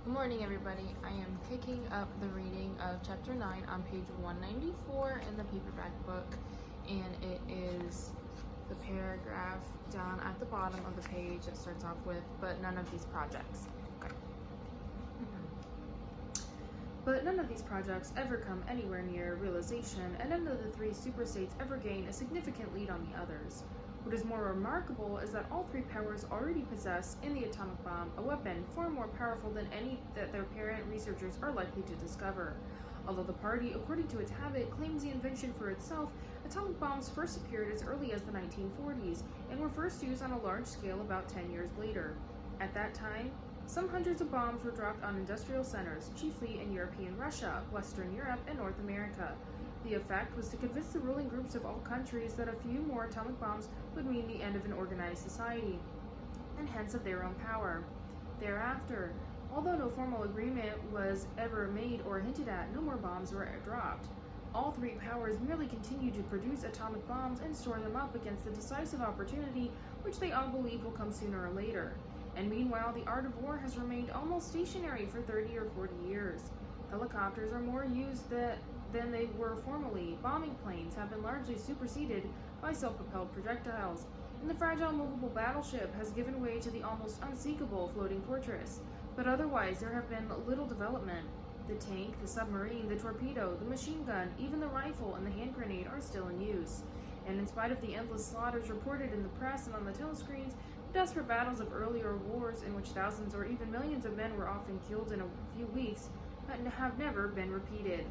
Good morning, everybody. I am picking up the reading of chapter 9 on page 194 in the paperback book, and it is the paragraph down at the bottom of the page that starts off with, but none of these projects. Okay. But none of these projects ever come anywhere near realization, and none of the three superstates ever gain a significant lead on the others. What is more remarkable is that all three powers already possess, in the atomic bomb, a weapon far more powerful than any that their parent researchers are likely to discover. Although the party, according to its habit, claims the invention for itself, atomic bombs first appeared as early as the 1940s and were first used on a large scale about 10 years later. At that time, some hundreds of bombs were dropped on industrial centers, chiefly in European Russia, Western Europe, and North America. The effect was to convince the ruling groups of all countries that a few more atomic bombs would mean the end of an organized society, and hence of their own power. Thereafter, although no formal agreement was ever made or hinted at, no more bombs were dropped. All three powers merely continued to produce atomic bombs and store them up against the decisive opportunity which they all believe will come sooner or later. And meanwhile, the art of war has remained almost stationary for 30 or 40 years. Helicopters are more used than they were formerly. Bombing planes have been largely superseded by self-propelled projectiles, and the fragile movable battleship has given way to the almost unsinkable floating fortress. But otherwise, there have been little development. The tank, the submarine, the torpedo, the machine gun, even the rifle and the hand grenade are still in use. And in spite of the endless slaughters reported in the press and on the telescreens, the desperate battles of earlier wars in which thousands or even millions of men were often killed in a few weeks have never been repeated.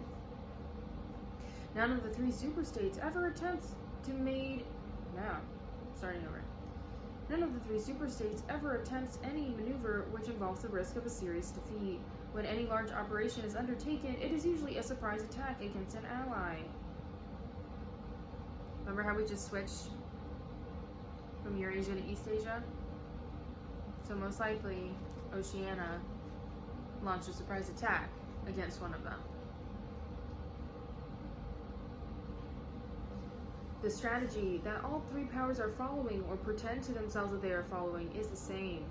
None of the three superstates ever attempts any maneuver which involves the risk of a serious defeat. When any large operation is undertaken, it is usually a surprise attack against an ally. Remember how we just switched from Eurasia to East Asia? So most likely, Oceania launched a surprise attack against one of them. The strategy that all three powers are following, or pretend to themselves that they are following, is the same.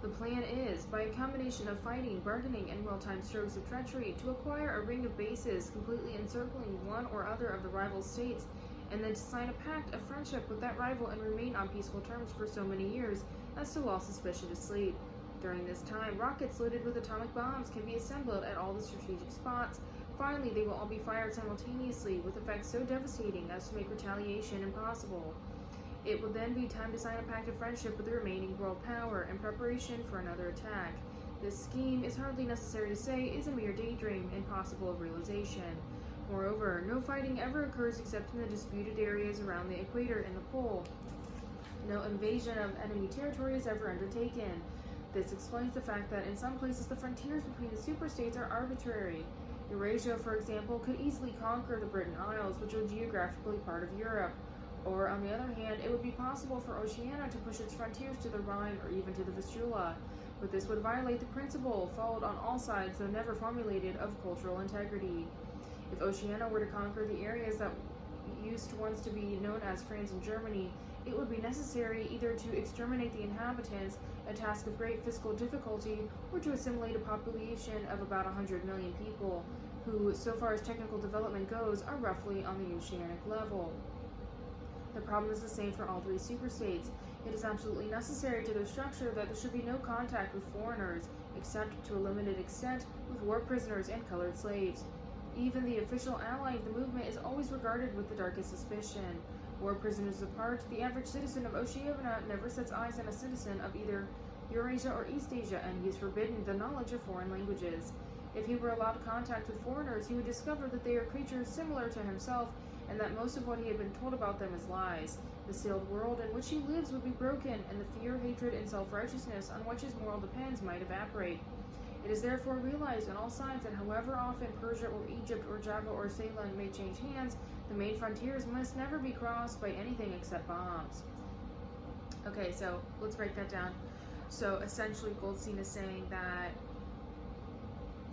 The plan is, by a combination of fighting, bargaining, and well-timed strokes of treachery, to acquire a ring of bases completely encircling one or other of the rival states, and then to sign a pact of friendship with that rival and remain on peaceful terms for so many years as to lull suspicion to sleep. During this time, rockets loaded with atomic bombs can be assembled at all the strategic spots. Finally, they will all be fired simultaneously, with effects so devastating as to make retaliation impossible. It will then be time to sign a pact of friendship with the remaining world power in preparation for another attack. This scheme, is hardly necessary to say, is a mere daydream, impossible of realization. Moreover, no fighting ever occurs except in the disputed areas around the equator and the pole. No invasion of enemy territory is ever undertaken. This explains the fact that in some places the frontiers between the superstates are arbitrary. Eurasia, for example, could easily conquer the Britain Isles, which are geographically part of Europe. Or, on the other hand, it would be possible for Oceania to push its frontiers to the Rhine or even to the Vistula. But this would violate the principle, followed on all sides though never formulated, of cultural integrity. If Oceania were to conquer the areas that used once to be known as France and Germany, it would be necessary either to exterminate the inhabitants, a task of great physical difficulty, or to assimilate a population of about 100 million people, who, so far as technical development goes, are roughly on the oceanic level. The problem is the same for all three superstates. It is absolutely necessary to their structure that there should be no contact with foreigners, except to a limited extent with war prisoners and colored slaves. Even the official ally of the movement is always regarded with the darkest suspicion. War prisoners apart, the average citizen of Oceania never sets eyes on a citizen of either Eurasia or East Asia, and he is forbidden the knowledge of foreign languages. If he were allowed contact with foreigners, he would discover that they are creatures similar to himself, and that most of what he had been told about them is lies. The sealed world in which he lives would be broken, and the fear, hatred, and self-righteousness on which his moral depends might evaporate. It is therefore realized on all sides that however often Persia or Egypt or Java or Ceylon may change hands, the main frontiers must never be crossed by anything except bombs. Okay, so let's break that down. So essentially Goldstein is saying that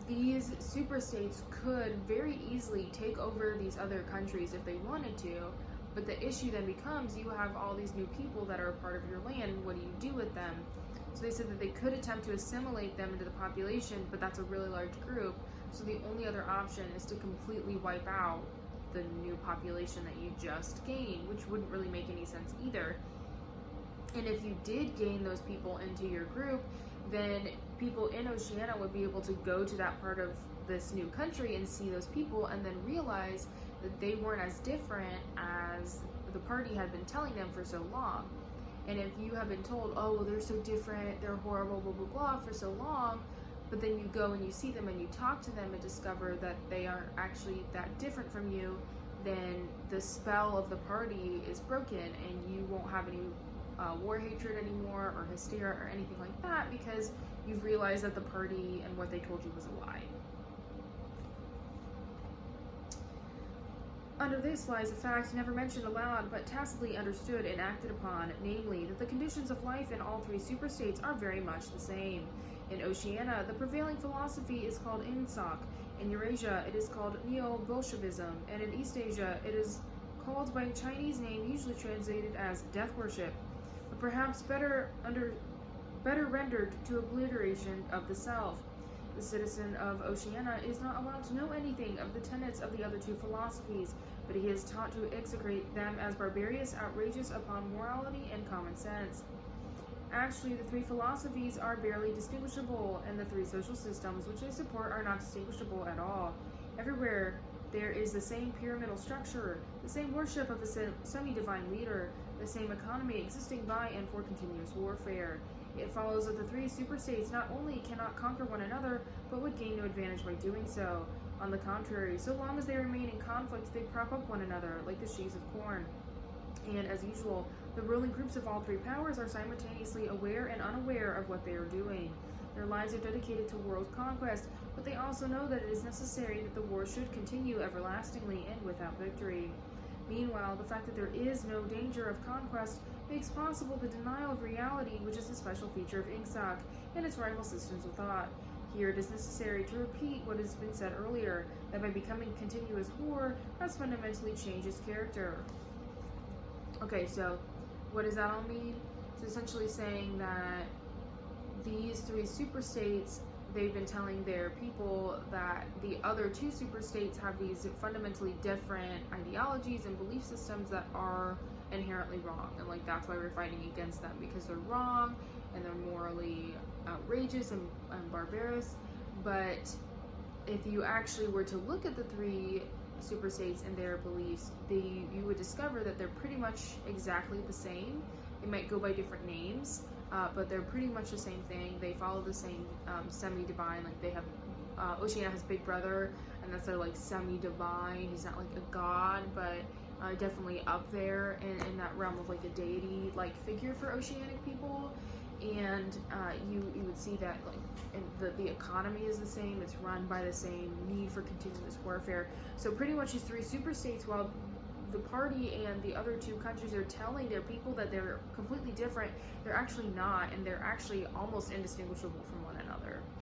these superstates could very easily take over these other countries if they wanted to, but the issue then becomes you have all these new people that are a part of your land. What do you do with them? So they said that they could attempt to assimilate them into the population, but that's a really large group. So the only other option is to completely wipe out the new population that you just gained, which wouldn't really make any sense either. And if you did gain those people into your group, then people in Oceania would be able to go to that part of this new country and see those people and then realize that they weren't as different as the party had been telling them for so long. And if you have been told, oh, well, they're so different, they're horrible, blah, blah, blah, for so long, but then you go and you see them and you talk to them and discover that they aren't actually that different from you, then the spell of the party is broken and you won't have any war hatred anymore or hysteria or anything like that, because you've realized that the party and what they told you was a lie. Under this lies a fact never mentioned aloud but tacitly understood and acted upon, namely that the conditions of life in all three superstates are very much the same. In Oceania, the prevailing philosophy is called Ingsoc. In Eurasia, it is called Neo-Bolshevism, and in East Asia, it is called by a Chinese name usually translated as death worship, but perhaps better rendered to obliteration of the self. The citizen of Oceania is not allowed to know anything of the tenets of the other two philosophies, but he is taught to execrate them as barbarous, outrageous upon morality and common sense. Actually, the three philosophies are barely distinguishable, and the three social systems which they support are not distinguishable at all. Everywhere there is the same pyramidal structure, the same worship of a semi-divine leader, the same economy existing by and for continuous warfare. It follows that the three superstates not only cannot conquer one another, but would gain no advantage by doing so. On the contrary, so long as they remain in conflict, they prop up one another, like the sheaves of corn. And, as usual, the ruling groups of all three powers are simultaneously aware and unaware of what they are doing. Their lives are dedicated to world conquest, but they also know that it is necessary that the war should continue everlastingly and without victory. Meanwhile, the fact that there is no danger of conquest makes possible the denial of reality, which is a special feature of Ingsoc and its rival systems of thought. Here it is necessary to repeat what has been said earlier, that by becoming continuous war has fundamentally changed its character. Okay, so what does that all mean? It's essentially saying that these three superstates, they've been telling their people that the other two superstates have these fundamentally different ideologies and belief systems that are inherently wrong, and like that's why we're fighting against them, because they're wrong and they're morally outrageous and barbarous. But if you actually were to look at the three superstates and their beliefs, you would discover that they're pretty much exactly the same. They might go by different names, but they're pretty much the same thing. They follow the same semi-divine, like they have Oceania has Big Brother, and that's their like semi-divine. He's not like a god, but definitely up there in that realm of like a deity like figure for Oceanic people. And you would see that like the economy is the same. It's run by the same need for continuous warfare. So pretty much these three superstates, while the party and the other two countries are telling their people that they're completely different, they're actually not, and they're actually almost indistinguishable from one another.